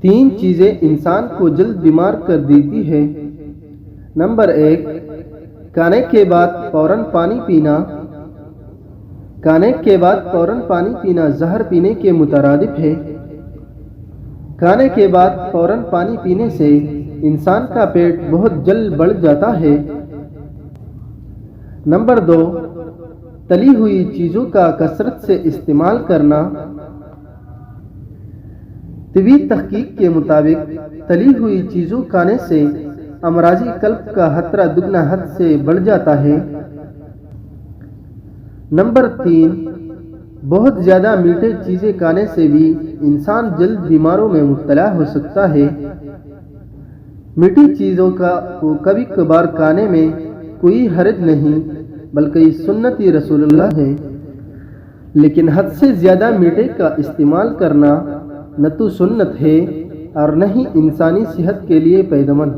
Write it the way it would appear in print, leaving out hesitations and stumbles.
تین چیزیں انسان کو جلد بیمار کر دیتی ہے۔ نمبر 1، کھانے کے بعد فوراً پانی پینا۔ کھانے کے بعد فوراً پانی پینا زہر پینے کے مترادف ہے۔ کھانے کے بعد فوراً پانی پینے سے انسان کا پیٹ بہت جلد بڑھ جاتا ہے۔ نمبر 2، تلی ہوئی چیزوں کا کثرت سے استعمال کرنا۔ طبی تحقیق کے مطابق تلی ہوئی چیزوں کھانے سے امراض قلب کا خطرہ دگنا حد سے بڑھ جاتا ہے۔ نمبر 3، بہت زیادہ میٹھے چیزیں کھانے سے بھی انسان جلد بیماریوں میں مبتلا ہو سکتا ہے۔ میٹھی چیزوں کو کبھی کبھار کھانے میں کوئی حرج نہیں، بلکہ یہ سنت رسول اللہ ہے، لیکن حد سے زیادہ میٹھے کا استعمال کرنا نہ تو سنت ہے اور نہ ہی انسانی صحت کے لیے فائدہ مند۔